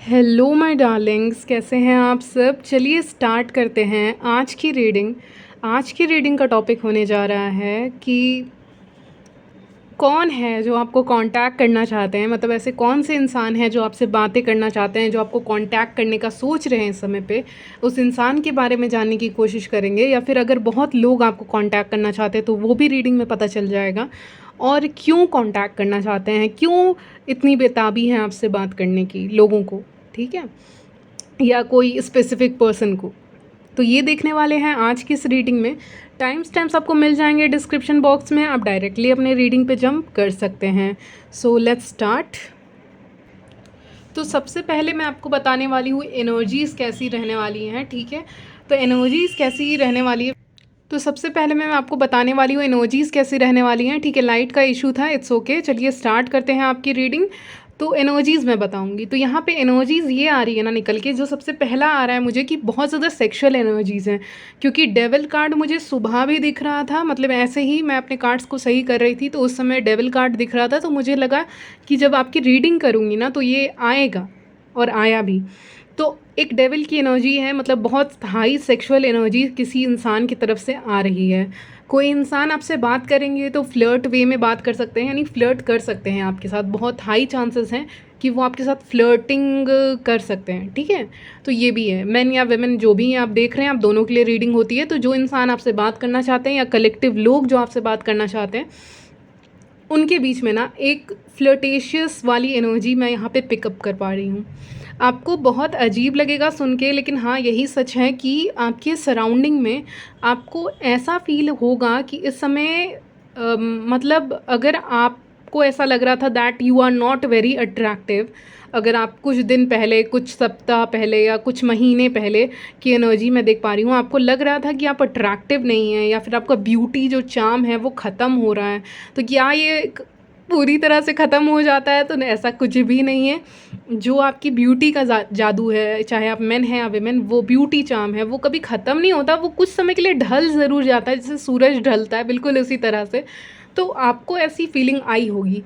Hello my Darling's, कैसे हैं आप सब। चलिए स्टार्ट करते हैं आज की रीडिंग का टॉपिक होने जा रहा है कि कौन है जो आपको कांटेक्ट करना चाहते हैं। मतलब ऐसे कौन से इंसान हैं जो आपसे बातें करना चाहते हैं, जो आपको कांटेक्ट करने का सोच रहे हैं इस समय पे। उस इंसान के बारे में जानने की कोशिश करेंगे, या फिर अगर बहुत लोग आपको कांटेक्ट करना चाहते हैं तो वो भी रीडिंग में पता चल जाएगा। और क्यों कांटेक्ट करना चाहते हैं, क्यों इतनी बेताबी है आपसे बात करने की लोगों को, ठीक है, या कोई स्पेसिफिक पर्सन को। तो ये देखने वाले हैं आज की इस रीडिंग में। टाइम स्टैम्प्स आपको मिल जाएंगे डिस्क्रिप्शन बॉक्स में, आप डायरेक्टली अपने रीडिंग पे जंप कर सकते हैं। So let's start. तो सबसे पहले मैं आपको बताने वाली हूँ एनर्जीज़ कैसी रहने वाली हैं, ठीक है। तो एनर्जीज़ कैसी रहने वाली है, तो सबसे पहले मैं आपको बताने वाली हूँ एनर्जीज़ कैसी रहने वाली हैं, ठीक है। लाइट का इशू था, इट्स ओके। चलिए स्टार्ट करते हैं आपकी रीडिंग। तो एनर्जीज़ मैं बताऊंगी। तो यहाँ पे एनर्जीज़ ये आ रही है ना निकल के, जो सबसे पहला आ रहा है मुझे कि बहुत ज़्यादा सेक्सुअल एनर्जीज़ हैं। क्योंकि डेविल कार्ड मुझे सुबह भी दिख रहा था, मतलब ऐसे ही मैं अपने कार्ड्स को सही कर रही थी तो उस समय डेविल कार्ड दिख रहा था। तो मुझे लगा कि जब आपकी रीडिंग करूँगी ना तो ये आएगा, और आया भी। तो एक डेविल की एनर्जी है, मतलब बहुत हाई सेक्सुअल एनर्जी किसी इंसान की तरफ से आ रही है। कोई इंसान आपसे बात करेंगे तो फ्लर्ट वे में बात कर सकते हैं, यानी फ्लर्ट कर सकते हैं आपके साथ। बहुत हाई चांसेस हैं कि वो आपके साथ फ्लर्टिंग कर सकते हैं, ठीक है। तो ये भी है, मेन या वेमेन जो भी हैं आप देख रहे हैं, आप दोनों के लिए रीडिंग होती है। तो जो इंसान आपसे बात करना चाहते हैं या कलेक्टिव लोग जो आपसे बात करना चाहते हैं, उनके बीच में ना एक फ्लर्टेशियस वाली एनर्जी मैं यहाँ पे पिकअप कर पा रही हूँ। आपको बहुत अजीब लगेगा सुन के, लेकिन हाँ यही सच है कि आपके सराउंडिंग में आपको ऐसा फील होगा कि इस समय मतलब अगर आपको ऐसा लग रहा था that you are not very attractive, अगर आप कुछ दिन पहले, कुछ सप्ताह पहले या कुछ महीने पहले की एनर्जी मैं देख पा रही हूँ, आपको लग रहा था कि आप अट्रैक्टिव नहीं हैं, या फिर आपका ब्यूटी जो चार्म है वो ख़त्म हो रहा है। तो क्या ये पूरी तरह से ख़त्म हो जाता है? तो ऐसा कुछ भी नहीं है। जो आपकी ब्यूटी का जादू है, चाहे आप मेन हैं या वेमेन, वो ब्यूटी चार्म है वो कभी ख़त्म नहीं होता। वो कुछ समय के लिए ढल ज़रूर जाता है, जैसे सूरज ढलता है, बिल्कुल उसी तरह से। तो आपको ऐसी फीलिंग आई होगी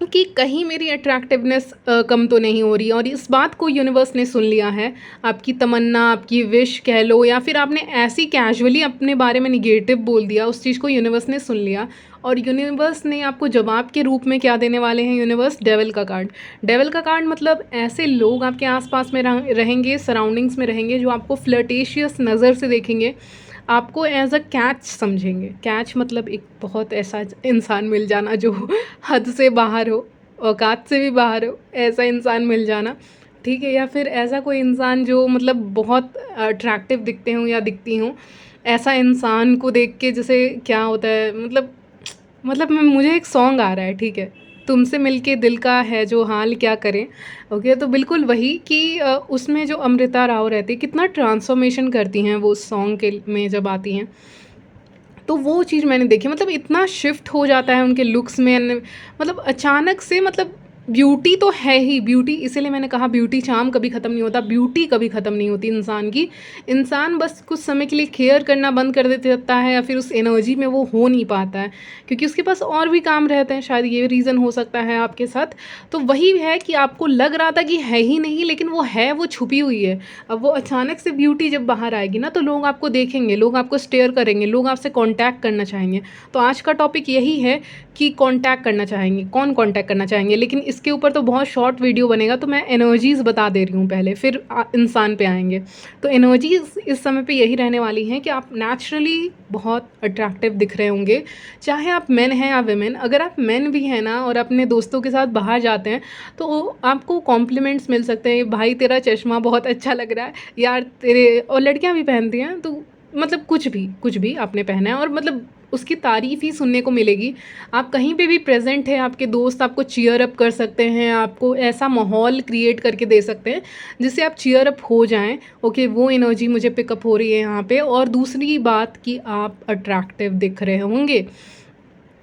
कि कहीं मेरी अट्रैक्टिवनेस कम तो नहीं हो रही, और इस बात को यूनिवर्स ने सुन लिया है। आपकी तमन्ना, आपकी विश कह लो, या फिर आपने ऐसी कैजुअली अपने बारे में निगेटिव बोल दिया, उस चीज़ को यूनिवर्स ने सुन लिया। और यूनिवर्स ने आपको जवाब के रूप में क्या देने वाले हैं यूनिवर्स? डेविल का कार्ड। डेविल का कार्ड मतलब ऐसे लोग आपके आसपास में रहेंगे, सराउंडिंग्स में रहेंगे, जो आपको फ्लर्टेशियस नज़र से देखेंगे, आपको एज अ कैच समझेंगे। कैच मतलब एक बहुत ऐसा इंसान मिल जाना जो हद से बाहर हो, औकात से भी बाहर हो, ऐसा इंसान मिल जाना, ठीक है। या फिर ऐसा कोई इंसान जो मतलब बहुत अट्रैक्टिव दिखते हों या दिखती हों, ऐसा इंसान को देख के जैसे क्या होता है, मतलब मुझे एक सॉन्ग आ रहा है, ठीक है, तुमसे मिलके दिल का है जो हाल क्या करें। ओके, तो बिल्कुल वही कि उसमें जो अमृता राव रहती है, कितना ट्रांसफॉर्मेशन करती हैं वो उस सॉन्ग के में जब आती हैं। तो वो चीज़ मैंने देखी, मतलब इतना शिफ्ट हो जाता है उनके लुक्स में, मतलब अचानक से, मतलब ब्यूटी तो है ही ब्यूटी, इसीलिए मैंने कहा ब्यूटी चार्म कभी ख़त्म नहीं होता, ब्यूटी कभी ख़त्म नहीं होती इंसान की। इंसान बस कुछ समय के लिए केयर करना बंद कर देता है, या फिर उस एनर्जी में वो हो नहीं पाता है, क्योंकि उसके पास और भी काम रहते हैं, शायद ये रीज़न हो सकता है आपके साथ। तो वही है कि आपको लग रहा था कि है ही नहीं, लेकिन वो है, वो छुपी हुई है। अब वो अचानक से ब्यूटी जब बाहर आएगी ना, तो लोग आपको देखेंगे, लोग आपको स्टेयर करेंगे, लोग आपसे कांटेक्ट करना चाहेंगे। तो आज का टॉपिक यही है कि कांटेक्ट करना चाहेंगे, कौन कांटेक्ट करना चाहेंगे। लेकिन इसके ऊपर तो बहुत शॉर्ट वीडियो बनेगा, तो मैं एनर्जीज़ बता दे रही हूँ पहले, फिर इंसान पे आएंगे। तो एनर्जीज़ इस समय पे यही रहने वाली हैं कि आप नेचुरली बहुत अट्रैक्टिव दिख रहे होंगे, चाहे आप मेन हैं या वेमेन। अगर आप मेन भी हैं ना और अपने दोस्तों के साथ बाहर जाते हैं, तो आपको कॉम्प्लीमेंट्स मिल सकते हैं, भाई तेरा चश्मा बहुत अच्छा लग रहा है यार तेरे, और लड़कियां भी पहनती हैं, तो मतलब कुछ भी आपने पहना है और मतलब उसकी तारीफ़ ही सुनने को मिलेगी। आप कहीं पे भी प्रेजेंट है, आपके दोस्त आपको चीयर अप कर सकते हैं, आपको ऐसा माहौल क्रिएट करके दे सकते हैं जिससे आप चीयर अप हो जाएं। ओके, वो एनर्जी मुझे पिकअप हो रही है यहाँ पे। और दूसरी बात कि आप अट्रैक्टिव दिख रहे होंगे,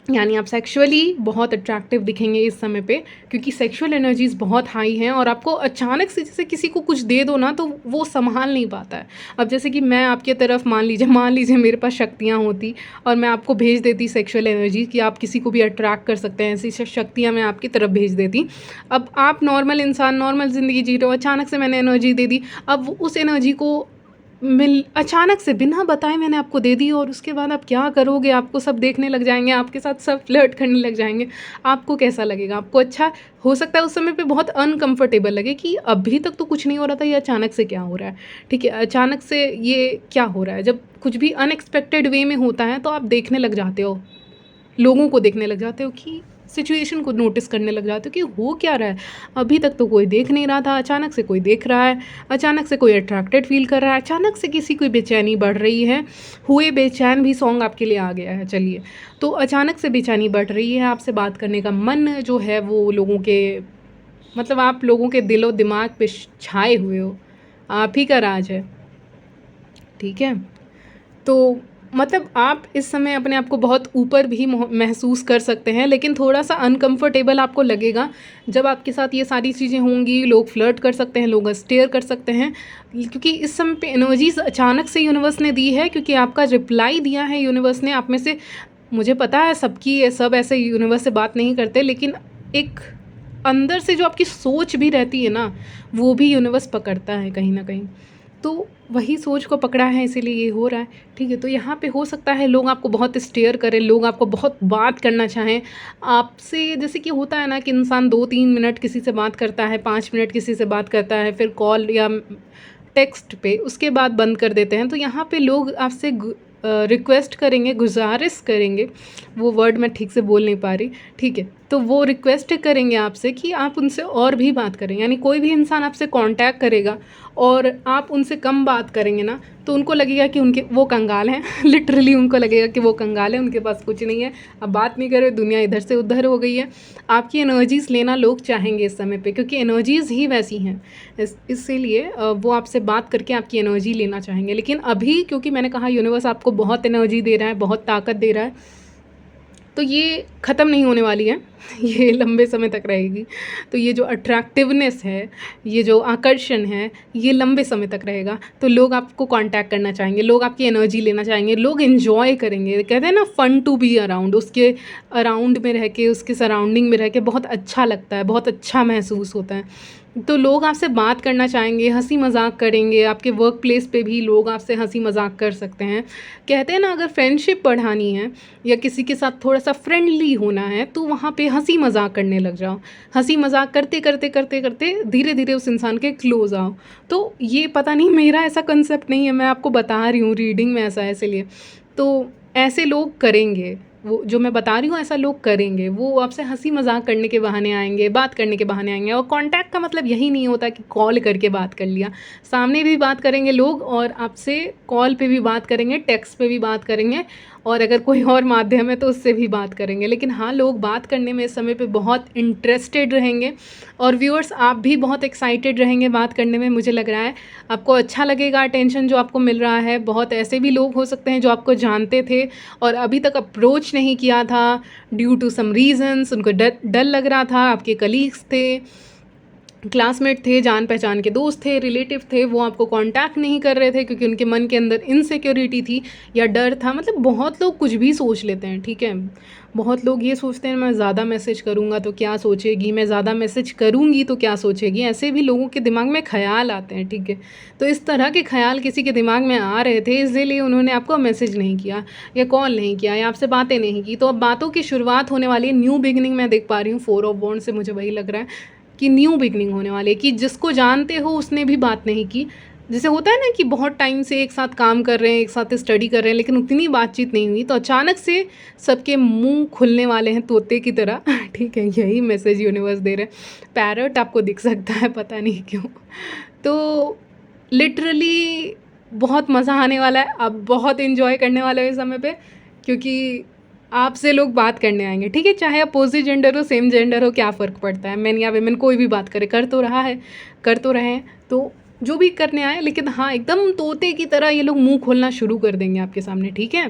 यानी आप सेक्सुअली बहुत अट्रैक्टिव दिखेंगे इस समय पे, क्योंकि सेक्सुअल एनर्जीज़ बहुत हाई हैं और आपको अचानक से जैसे किसी को कुछ दे दो ना तो वो संभाल नहीं पाता है। अब जैसे कि मैं आपके तरफ मान लीजिए मेरे पास शक्तियाँ होती और मैं आपको भेज देती सेक्सुअल एनर्जी कि आप किसी को भी अट्रैक्ट कर सकते हैं, ऐसी शक्तियाँ मैं आपकी तरफ भेज देती। अब आप नॉर्मल इंसान, नॉर्मल ज़िंदगी जी रहे हो, अचानक से मैंने एनर्जी दे दी। अब उस एनर्जी को मिल अचानक से बिना बताए मैंने आपको दे दी और उसके बाद आप क्या करोगे? आपको सब देखने लग जाएँगे, आपके साथ सब फ्लर्ट करने लग जाएँगे। आपको कैसा लगेगा? आपको अच्छा हो सकता है उस समय पे बहुत अनकम्फ़र्टेबल लगे कि अभी तक तो कुछ नहीं हो रहा था, ये अचानक से क्या हो रहा है? ठीक है, अचानक से ये क्या हो रहा है? जब कुछ भी अनएक्सपेक्टेड वे में होता है तो आप देखने लग जाते हो। लोगों को देखने लग जाते हो कि सिचुएशन को नोटिस करने लग जाते हो कि हो क्या रहा है। अभी तक तो कोई देख नहीं रहा था, अचानक से कोई देख रहा है, अचानक से कोई अट्रैक्टेड फील कर रहा है, अचानक से किसी की बेचैनी बढ़ रही है। हुए बेचैन भी सॉन्ग आपके लिए आ गया है, चलिए। तो अचानक से बेचैनी बढ़ रही है, आपसे बात करने का मन जो है वो लोगों के मतलब आप लोगों के दिलो दिमाग पे छाए हुए हो, आप ही का राज है, ठीक है। तो मतलब आप इस समय अपने आप को बहुत ऊपर भी महसूस कर सकते हैं, लेकिन थोड़ा-सा अनकम्फ़र्टेबल आपको लगेगा जब आपके साथ ये सारी चीज़ें होंगी। लोग फ्लर्ट कर सकते हैं, लोग स्टेयर कर सकते हैं, क्योंकि इस समय पे एनर्जीज़ अचानक से यूनिवर्स ने दी है, क्योंकि आपका रिप्लाई दिया है यूनिवर्स ने। आप में से मुझे पता है सबकी सब ऐसे यूनिवर्स से बात नहीं करते, लेकिन एक अंदर से जो आपकी सोच भी रहती है ना, वो भी यूनिवर्स पकड़ता है कहीं न कहीं। तो वही सोच को पकड़ा है, इसीलिए ये हो रहा है, ठीक है। तो यहाँ पे हो सकता है लोग आपको बहुत स्टेयर करें, लोग आपको बहुत बात करना चाहें आपसे। जैसे कि होता है ना कि इंसान 2-3 मिनट किसी से बात करता है, 5 मिनट किसी से बात करता है, फिर कॉल या टेक्स्ट पे, उसके बाद बंद कर देते हैं। तो यहाँ पे लोग आपसे रिक्वेस्ट करेंगे, गुज़ारिश करेंगे, वो वर्ड मैं ठीक से बोल नहीं पा रही, ठीक है। तो वो रिक्वेस्ट करेंगे आपसे कि आप उनसे और भी बात करें। यानी कोई भी इंसान आपसे कांटेक्ट करेगा और आप उनसे कम बात करेंगे ना, तो उनको लगेगा कि उनके वो कंगाल हैं लिटरली उनको लगेगा कि वो कंगाल हैं, उनके पास कुछ नहीं है, अब बात नहीं करे, दुनिया इधर से उधर हो गई है। आपकी एनर्जीज़ लेना लोग चाहेंगे इस समय पे, क्योंकि एनर्जीज़ ही वैसी हैं। इसीलिए वो आपसे बात करके आपकी एनर्जी लेना चाहेंगे। लेकिन अभी क्योंकि मैंने कहा यूनिवर्स आपको बहुत एनर्जी दे रहा है, बहुत ताकत दे रहा है, तो ये ख़त्म नहीं होने वाली है ये लंबे समय तक रहेगी। तो ये जो अट्रैक्टिवनेस है, ये जो आकर्षण है, ये लंबे समय तक रहेगा। तो लोग आपको कांटेक्ट करना चाहेंगे, लोग आपकी एनर्जी लेना चाहेंगे, लोग एन्जॉय करेंगे। कहते हैं ना फन टू बी अराउंड, उसके अराउंड में रह के, उसके सराउंडिंग में रह के बहुत अच्छा लगता है, बहुत अच्छा महसूस होता है। तो लोग आपसे बात करना चाहेंगे, हँसी मज़ाक करेंगे, आपके वर्क प्लेस पे भी लोग आपसे हँसी मज़ाक कर सकते हैं। कहते हैं ना अगर फ्रेंडशिप बढ़ानी है या किसी के साथ थोड़ा-सा फ्रेंडली होना है, तो वहाँ पे हँसी मज़ाक करने लग जाओ। हँसी मज़ाक करते-करते धीरे-धीरे उस इंसान के क्लोज़ आओ। तो ये पता नहीं मेरा ऐसा कांसेप्ट नहीं है, मैं आपको बता रही हूँ, रीडिंग में ऐसा है इसीलिए। तो ऐसे लोग करेंगे, वो जो मैं बता रही हूँ ऐसा लोग करेंगे। वो आपसे हँसी मज़ाक करने के बहाने आएँगे, बात करने के बहाने आएँगे। और कॉन्टैक्ट का मतलब यही नहीं होता कि कॉल करके बात कर लिया। सामने भी बात करेंगे लोग और आपसे कॉल पे भी बात करेंगे, टेक्स्ट पे भी बात करेंगे, और अगर कोई और माध्यम है तो उससे भी बात करेंगे। लेकिन हाँ, लोग बात करने में इस समय पे बहुत इंटरेस्टेड रहेंगे, और व्यूअर्स आप भी बहुत एक्साइटेड रहेंगे बात करने में, मुझे लग रहा है। आपको अच्छा लगेगा अटेंशन जो आपको मिल रहा है। बहुत ऐसे भी लोग हो सकते हैं जो आपको जानते थे और अभी तक अप्रोच नहीं किया था ड्यू टू सम रीज़न्स, उनको डर डर लग रहा था। आपके कलीग्स थे, क्लासमेट थे, जान पहचान के दोस्त थे, रिलेटिव थे, वो आपको कांटेक्ट नहीं कर रहे थे क्योंकि उनके मन के अंदर इनसिक्योरिटी थी या डर था। मतलब बहुत लोग कुछ भी सोच लेते हैं, ठीक है। बहुत लोग ये सोचते हैं मैं ज़्यादा मैसेज करूँगा तो क्या सोचेगी, मैं ज़्यादा मैसेज करूँगी तो क्या सोचेगी, ऐसे भी लोगों के दिमाग में ख़्याल आते हैं, ठीक है। तो इस तरह के ख़्याल किसी के दिमाग में आ रहे थे, इसीलिए उन्होंने आपको मैसेज नहीं किया या कॉल नहीं किया या आपसे बातें नहीं की। तो अब बातों की शुरुआत होने वाली है, न्यू बिगिनिंग मैं देख पा रही हूँ। 4 ऑफ वॉन्ड से मुझे वही लग रहा है कि न्यू बिगनिंग होने वाली है, कि जिसको जानते हो उसने भी बात नहीं की। जैसे होता है ना कि बहुत टाइम से एक साथ काम कर रहे हैं, एक साथ स्टडी कर रहे हैं, लेकिन उतनी बातचीत नहीं हुई, तो अचानक से सबके मुंह खुलने वाले हैं तोते की तरह ठीक है, यही मैसेज यूनिवर्स दे रहे हैं। पैरट आपको दिख सकता है, पता नहीं क्यों। तो लिटरली बहुत मज़ा आने वाला है, आप बहुत इन्जॉय करने वाले हो इस समय पे, क्योंकि आपसे लोग बात करने आएंगे, ठीक है। चाहे अपोजिट जेंडर हो, सेम जेंडर हो, क्या फ़र्क पड़ता है, मैन या वेमेन, कोई भी बात करे, कर तो रहा है, कर तो रहे हैं, तो जो भी करने आए। लेकिन हाँ, एकदम तोते की तरह ये लोग मुंह खोलना शुरू कर देंगे आपके सामने, ठीक है।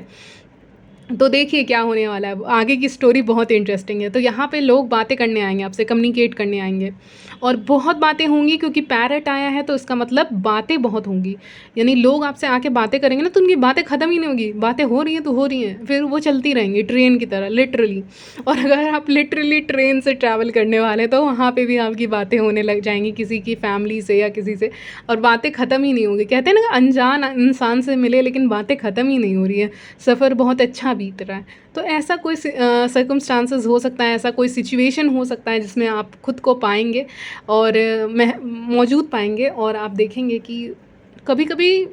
तो देखिए क्या होने वाला है, आगे की स्टोरी बहुत इंटरेस्टिंग है। तो यहाँ पे लोग बातें करने आएंगे, आपसे कम्युनिकेट करने आएंगे, और बहुत बातें होंगी, क्योंकि पैरट आया है तो इसका मतलब बातें बहुत होंगी। यानी लोग आपसे आके बातें करेंगे ना, तो उनकी बातें ख़त्म ही नहीं होगी, बातें हो रही हैं तो हो रही हैं, फिर वो चलती रहेंगी ट्रेन की तरह लिटरली। और अगर आप लिटरली ट्रेन से ट्रैवल करने वाले हैं तो वहाँ पे भी आपकी बातें होने लग जाएंगी किसी की फैमिली से या किसी से, और बातें ख़त्म ही नहीं होंगी। कहते हैं ना, अनजान इंसान से मिले लेकिन बातें ख़त्म ही नहीं हो रही है, सफ़र बहुत अच्छा बीत रहा है। तो ऐसा कोई सर्कमस्टांसेस हो सकता है, ऐसा कोई सिचुएशन हो सकता है जिसमें आप खुद को पाएंगे और मौजूद पाएंगे, और आप देखेंगे कि कभी कभी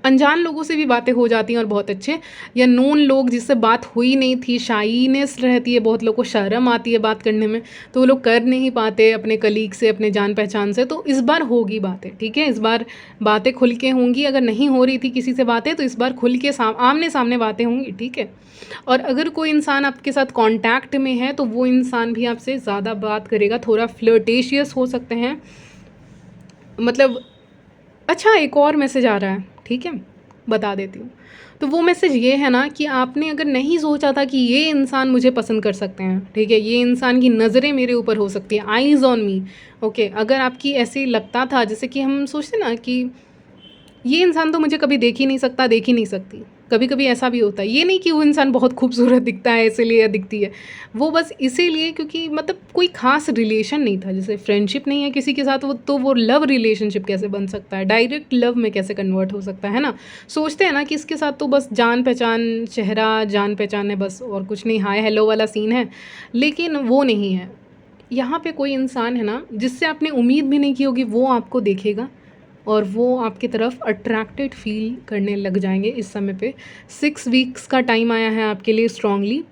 अनजान लोगों से भी बातें हो जाती हैं और बहुत अच्छे, या नोन लोग जिससे बात हुई नहीं थी, शाईनेस रहती है, बहुत लोगों को शर्म आती है बात करने में, तो वो लोग कर नहीं पाते अपने कलीग से, अपने जान पहचान से। तो इस बार होगी बातें, ठीक है, इस बार बातें खुल के होंगी। अगर नहीं हो रही थी किसी से बातें तो इस बार खुल के आमने सामने बातें होंगी, ठीक है। और अगर कोई इंसान आपके साथ कांटेक्ट में है तो वो इंसान भी आपसे ज़्यादा बात करेगा, थोड़ा फ्लर्टेशियस हो सकते हैं, मतलब। अच्छा, एक और मैसेज आ रहा है, ठीक है, बता देती हूँ। तो वो मैसेज ये है ना कि आपने अगर नहीं सोचा था कि ये इंसान मुझे पसंद कर सकते हैं, ठीक है, ये इंसान की नज़रें मेरे ऊपर हो सकती है, आईज़ ऑन मी, ओके, अगर आपकी ऐसे लगता था, जैसे कि हम सोचते ना कि ये इंसान तो मुझे कभी देख ही नहीं सकता, देख ही नहीं सकती, कभी कभी ऐसा भी होता है। ये नहीं कि वो इंसान बहुत खूबसूरत दिखता है इसीलिए या दिखती है, वो बस इसीलिए क्योंकि मतलब कोई ख़ास रिलेशन नहीं था, जैसे फ्रेंडशिप नहीं है किसी के साथ, वो तो वो लव रिलेशनशिप कैसे बन सकता है, डायरेक्ट लव में कैसे कन्वर्ट हो सकता है ना। सोचते हैं ना कि इसके साथ तो बस जान पहचान, चेहरा जान पहचान है बस, और कुछ नहीं, हाय हेलो वाला सीन है, लेकिन वो नहीं है। यहाँ पे कोई इंसान है ना जिससे आपने उम्मीद भी नहीं की होगी, वो आपको देखेगा और वो आपकी तरफ अट्रैक्टेड फील करने लग जाएंगे इस समय पे। 6 वीक्स का टाइम आया है आपके लिए स्ट्रांगली,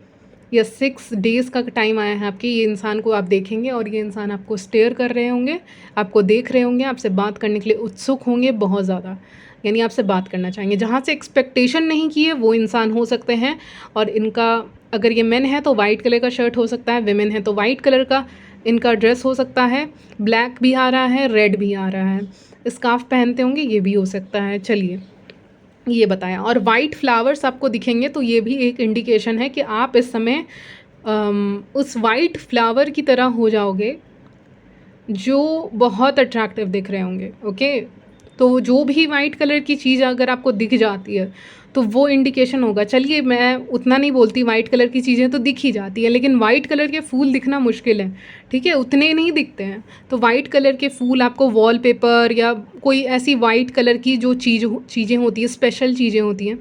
या 6 डेज़ का टाइम आया है आपके। ये इंसान को आप देखेंगे और ये इंसान आपको स्टेयर कर रहे होंगे, आपको देख रहे होंगे, आपसे बात करने के लिए उत्सुक होंगे बहुत ज़्यादा, यानी आपसे बात करना चाहेंगे। जहाँ से एक्सपेक्टेशन नहीं की है वो इंसान हो सकते हैं। और इनका, अगर ये मेन है तो वाइट कलर का शर्ट हो सकता है, विमेन है तो वाइट कलर का इनका ड्रेस हो सकता है, ब्लैक भी आ रहा है, रेड भी आ रहा है, स्कार्फ पहनते होंगे, ये भी हो सकता है। चलिए, ये बताया। और वाइट फ्लावर्स आपको दिखेंगे तो ये भी एक इंडिकेशन है कि आप इस समय उस वाइट फ्लावर की तरह हो जाओगे जो बहुत अट्रैक्टिव दिख रहे होंगे, ओके। तो जो भी वाइट कलर की चीज़ अगर आपको दिख जाती है तो वो इंडिकेशन होगा। चलिए, मैं उतना नहीं बोलती, वाइट कलर की चीज़ें तो दिख ही जाती है, लेकिन वाइट कलर के फूल दिखना मुश्किल है, ठीक है, उतने नहीं दिखते हैं। तो वाइट कलर के फूल आपको वॉलपेपर या कोई ऐसी वाइट कलर की जो चीज़ें होती है, स्पेशल चीज़ें होती हैं,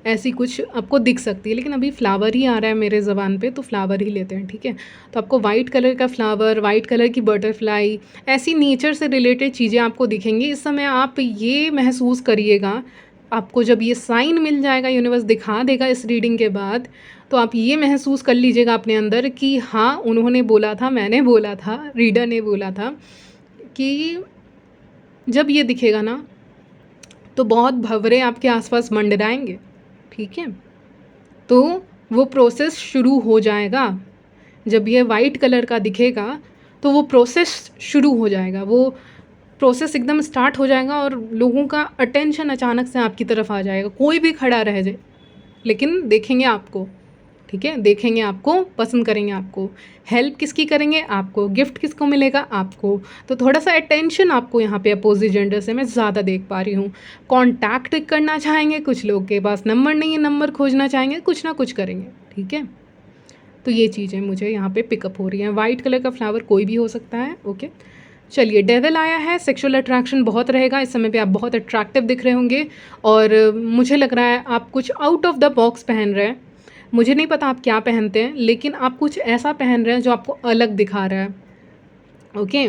ऐसी कुछ आपको दिख सकती है। लेकिन अभी फ्लावर ही आ रहा है मेरे ज़बान पे, तो फ्लावर ही लेते हैं, ठीक है। तो आपको वाइट कलर का फ्लावर, वाइट कलर की बटरफ्लाई, ऐसी नेचर से रिलेटेड चीज़ें आपको दिखेंगी इस समय। आप ये महसूस करिएगा, आपको जब ये साइन मिल जाएगा, यूनिवर्स दिखा देगा इस रीडिंग के बाद, तो आप ये महसूस कर लीजिएगा अपने अंदर कि हाँ, उन्होंने बोला था, मैंने बोला था, रीडर ने बोला था कि जब ये दिखेगा ना तो बहुत भंवरे आपके आसपास मंडराएंगे, ठीक है। तो वो प्रोसेस शुरू हो जाएगा, जब ये वाइट कलर का दिखेगा तो वो प्रोसेस शुरू हो जाएगा, वो प्रोसेस एकदम स्टार्ट हो जाएगा और लोगों का अटेंशन अचानक से आपकी तरफ आ जाएगा। कोई भी खड़ा रह जाए लेकिन देखेंगे आपको, ठीक है, देखेंगे आपको, पसंद करेंगे आपको। हेल्प किसकी करेंगे? आपको। गिफ्ट किसको मिलेगा? आपको। तो थोड़ा सा अटेंशन आपको यहाँ पे अपोजिट जेंडर से मैं ज़्यादा देख पा रही हूँ। कॉन्टैक्ट करना चाहेंगे, कुछ लोग के पास नंबर नहीं है, नंबर खोजना चाहेंगे, कुछ ना कुछ करेंगे, ठीक है। तो ये चीज़ें मुझे यहाँ पे पिकअप हो रही हैं। वाइट कलर का फ्लावर कोई भी हो सकता है, ओके। चलिए, डेविल आया है, सेक्सुअल अट्रैक्शन बहुत रहेगा इस समय पे, आप बहुत अट्रैक्टिव दिख रहे होंगे और मुझे लग रहा है आप कुछ आउट ऑफ द बॉक्स पहन रहे हैं। मुझे नहीं पता आप क्या पहनते हैं, लेकिन आप कुछ ऐसा पहन रहे हैं जो आपको अलग दिखा रहा है, ओके।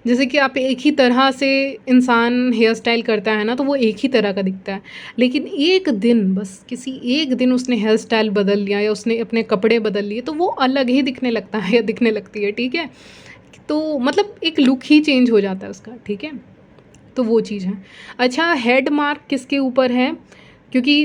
जैसे कि आप एक ही तरह से, इंसान हेयर स्टाइल करता है ना तो वो एक ही तरह का दिखता है, लेकिन एक दिन, बस किसी एक दिन उसने हेयर स्टाइल बदल लिया या उसने अपने कपड़े बदल लिए तो वो अलग ही दिखने लगता है या दिखने लगती है, ठीक है। तो मतलब एक लुक ही चेंज हो जाता है उसका, ठीक है। तो वो चीज़ है। अच्छा, हेड मार्क किसके ऊपर है? क्योंकि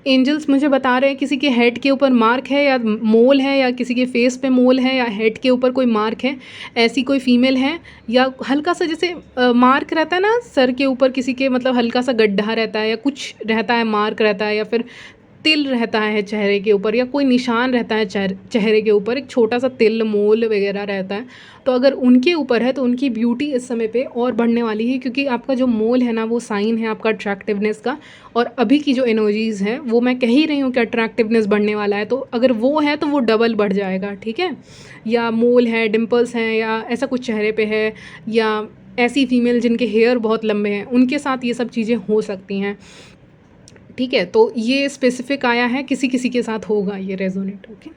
एंजल्स मुझे बता रहे हैं किसी के हेड के ऊपर मार्क है या मोल है, या किसी के फेस पे मोल है, या हेड के ऊपर कोई मार्क है, ऐसी कोई फीमेल है। या हल्का सा जैसे मार्क रहता है ना सर के ऊपर किसी के, मतलब हल्का सा गड्ढा रहता है या कुछ रहता है, मार्क रहता है, या फिर तिल रहता है चेहरे के ऊपर या कोई निशान रहता है चेहरे के ऊपर, एक छोटा सा तिल मोल वगैरह रहता है, तो अगर उनके ऊपर है तो उनकी ब्यूटी इस समय पे और बढ़ने वाली है, क्योंकि आपका जो मोल है ना वो साइन है आपका अट्रैक्टिवनेस का। और अभी की जो एनर्जीज़ है वो मैं कह ही रही हूँ कि अट्रैक्टिवनेस बढ़ने वाला है, तो अगर वो है तो वो डबल बढ़ जाएगा, ठीक है। या मोल है, डिम्पल्स हैं, या ऐसा कुछ चेहरे पे है, या ऐसी फीमेल जिनके हेयर बहुत लंबे हैं उनके साथ ये सब चीज़ें हो सकती हैं, ठीक है। तो ये स्पेसिफिक आया है, किसी किसी के साथ होगा ये रेजोनेट, ओके।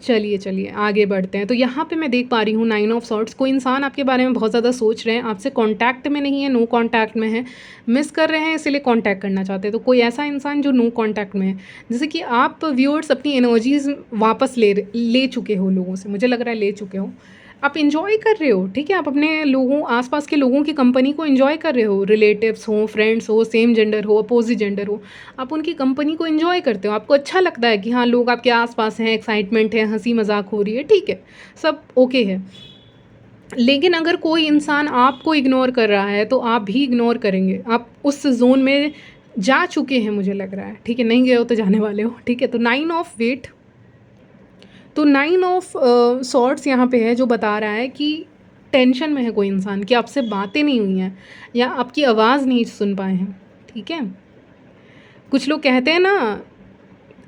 चलिए चलिए आगे बढ़ते हैं। तो यहाँ पे मैं देख पा रही हूँ 9 ऑफ सॉर्ट्स। कोई इंसान आपके बारे में बहुत ज़्यादा सोच रहे हैं, आपसे कांटेक्ट में नहीं है, नो कांटेक्ट में है, मिस कर रहे हैं इसीलिए कांटेक्ट करना चाहते हैं। तो कोई ऐसा इंसान जो नो कांटेक्ट में है, जैसे कि आप व्यूअर्स अपनी एनर्जीज वापस ले चुके हो लोगों से, मुझे लग रहा है ले चुके हो, आप इन्जॉय कर रहे हो, ठीक है। आप अपने लोगों, आसपास के लोगों की कंपनी को इन्जॉय कर रहे हो, रिलेटिव्स हो, फ्रेंड्स हो, सेम जेंडर हो, अपोजिट जेंडर हो, आप उनकी कंपनी को इन्जॉय करते हो। आपको अच्छा लगता है कि हाँ लोग आपके आसपास हैं, एक्साइटमेंट है, हंसी मजाक हो रही है, ठीक है, सब ओके है। लेकिन अगर कोई इंसान आपको इग्नोर कर रहा है तो आप भी इग्नोर करेंगे, आप उस जोन में जा चुके हैं मुझे लग रहा है, ठीक है। नहीं गए हो तो जाने वाले हो, ठीक है। तो 9 ऑफ वेट, तो 9 ऑफ सॉर्ट्स यहाँ पे है जो बता रहा है कि टेंशन में है कोई इंसान, कि आपसे बातें नहीं हुई हैं या आपकी आवाज़ नहीं सुन पाए हैं, ठीक है। कुछ लोग कहते हैं ना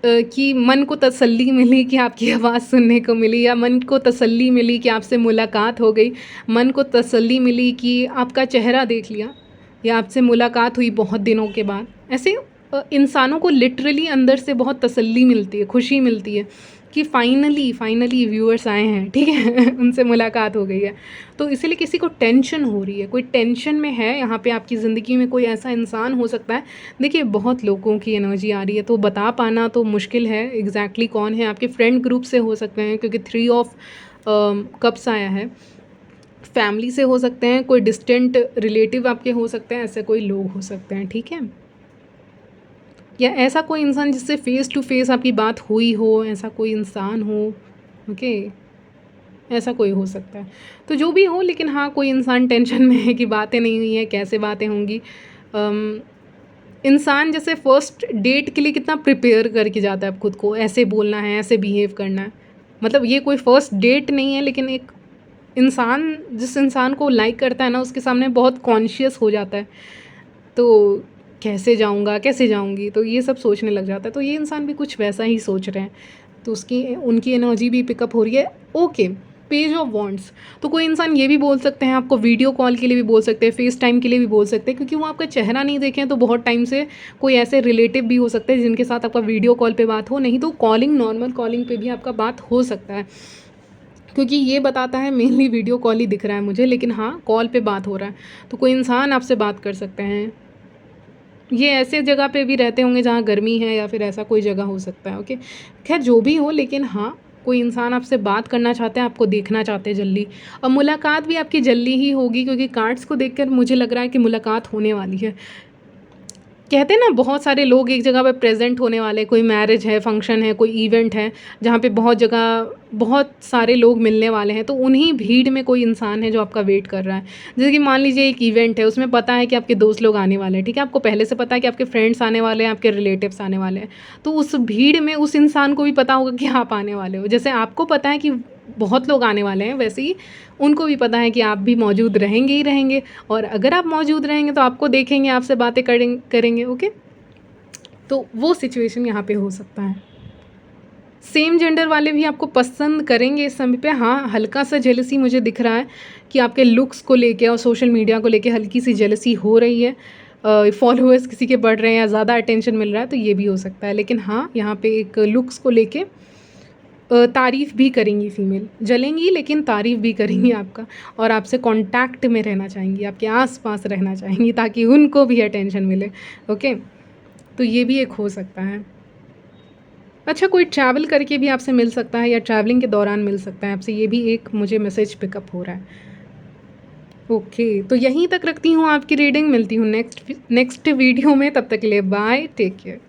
कि मन को तसल्ली मिली कि आपकी आवाज़ सुनने को मिली, या मन को तसल्ली मिली कि आपसे मुलाकात हो गई, मन को तसल्ली मिली कि आपका चेहरा देख लिया, या आपसे मुलाकात हुई बहुत दिनों के बाद। ऐसे इंसानों को लिटरली अंदर से बहुत तसल्ली मिलती है, खुशी मिलती है कि फाइनली व्यूअर्स आए हैं, ठीक है उनसे मुलाकात हो गई है। तो इसीलिए किसी को टेंशन हो रही है, कोई टेंशन में है यहाँ पे, आपकी ज़िंदगी में कोई ऐसा इंसान हो सकता है। देखिए बहुत लोगों की एनर्जी आ रही है, तो बता पाना तो मुश्किल है एग्जैक्टली कौन है। आपके फ्रेंड ग्रुप से हो सकते हैं, क्योंकि 3 ऑफ कप्स आया है। फैमिली से हो सकते हैं, कोई डिस्टेंट रिलेटिव आपके हो सकते हैं, ऐसे कोई लोग हो सकते हैं, ठीक है। या ऐसा कोई इंसान जिससे फेस टू फेस आपकी बात हुई हो, ऐसा कोई इंसान हो, ओके, ऐसा कोई हो सकता है। तो जो भी हो, लेकिन हाँ कोई इंसान टेंशन में है कि बातें नहीं हुई हैं, कैसे बातें होंगी। इंसान जैसे फर्स्ट डेट के लिए कितना प्रिपेयर करके जाता है अब खुद को, ऐसे बोलना है, ऐसे बिहेव करना है। मतलब ये कोई फर्स्ट डेट नहीं है, लेकिन एक इंसान जिस इंसान को लाइक करता है ना उसके सामने बहुत कॉन्शियस हो जाता है, तो कैसे जाऊंगा, कैसे जाऊंगी, तो ये सब सोचने लग जाता है। तो ये इंसान भी कुछ वैसा ही सोच रहे हैं, तो उसकी उनकी एनर्जी भी पिकअप हो रही है, ओके। पेज ऑफ वॉन्ट्स, तो कोई इंसान ये भी बोल सकते हैं आपको, वीडियो कॉल के लिए भी बोल सकते हैं, फेस टाइम के लिए भी बोल सकते हैं, क्योंकि वो आपका चेहरा नहीं देखें तो बहुत टाइम से। कोई ऐसे रिलेटिव भी हो सकते हैं जिनके साथ आपका वीडियो कॉल पे बात हो, नहीं तो कॉलिंग, नॉर्मल कॉलिंग पे भी आपका बात हो सकता है, क्योंकि ये बताता है मेनली वीडियो कॉल ही दिख रहा है मुझे, लेकिन हाँ कॉल पे बात हो रहा है, तो कोई इंसान आपसे बात कर सकते हैं। ये ऐसे जगह पे भी रहते होंगे जहाँ गर्मी है, या फिर ऐसा कोई जगह हो सकता है, ओके। खैर जो भी हो, लेकिन हाँ कोई इंसान आपसे बात करना चाहते हैं, आपको देखना चाहते हैं जल्दी, और मुलाकात भी आपकी जल्दी ही होगी, क्योंकि कार्ड्स को देखकर मुझे लग रहा है कि मुलाकात होने वाली है। कहते हैं ना बहुत सारे लोग एक जगह पे प्रेजेंट होने वाले, कोई मैरिज है, फंक्शन है, कोई इवेंट है जहाँ पे बहुत जगह बहुत सारे लोग मिलने वाले हैं, तो उन्हीं भीड़ में कोई इंसान है जो आपका वेट कर रहा है। जैसे कि मान लीजिए एक इवेंट है, उसमें पता है कि आपके दोस्त लोग आने वाले हैं, ठीक है, आपको पहले से पता है कि आपके फ्रेंड्स आने वाले हैं, आपके रिलेटिव्स आने वाले हैं, तो उस भीड़ में उस इंसान को भी पता होगा कि आप आने वाले हो। जैसे आपको पता है कि बहुत लोग आने वाले हैं, वैसे ही उनको भी पता है कि आप भी मौजूद रहेंगे ही रहेंगे, और अगर आप मौजूद रहेंगे तो आपको देखेंगे, आपसे बातें करेंगे, ओके। तो वो सिचुएशन यहाँ पे हो सकता है। सेम जेंडर वाले भी आपको पसंद करेंगे इस समय पे, हाँ हल्का सा जेलसी मुझे दिख रहा है कि आपके लुक्स को लेके और सोशल मीडिया को लेके हल्की सी जेलसी हो रही है, फॉलोअर्स किसी के बढ़ रहे हैं या ज़्यादा अटेंशन मिल रहा है, तो ये भी हो सकता है। लेकिन हाँ यहाँ पे एक लुक्स को लेके तारीफ़ भी करेंगी फीमेल, जलेंगी लेकिन तारीफ़ भी करेंगी आपका, और आपसे कांटेक्ट में रहना चाहेंगी, आपके आसपास रहना चाहेंगी, ताकि उनको भी अटेंशन मिले, ओके। तो ये भी एक हो सकता है। अच्छा कोई ट्रैवल करके भी आपसे मिल सकता है, या ट्रैवलिंग के दौरान मिल सकता है आपसे, ये भी एक मुझे मैसेज पिकअप हो रहा है, ओके। तो यहीं तक रखती हूँ आपकी रीडिंग, मिलती हूँ नेक्स्ट वीडियो में, तब तक के लिए बाय, टेक केयर।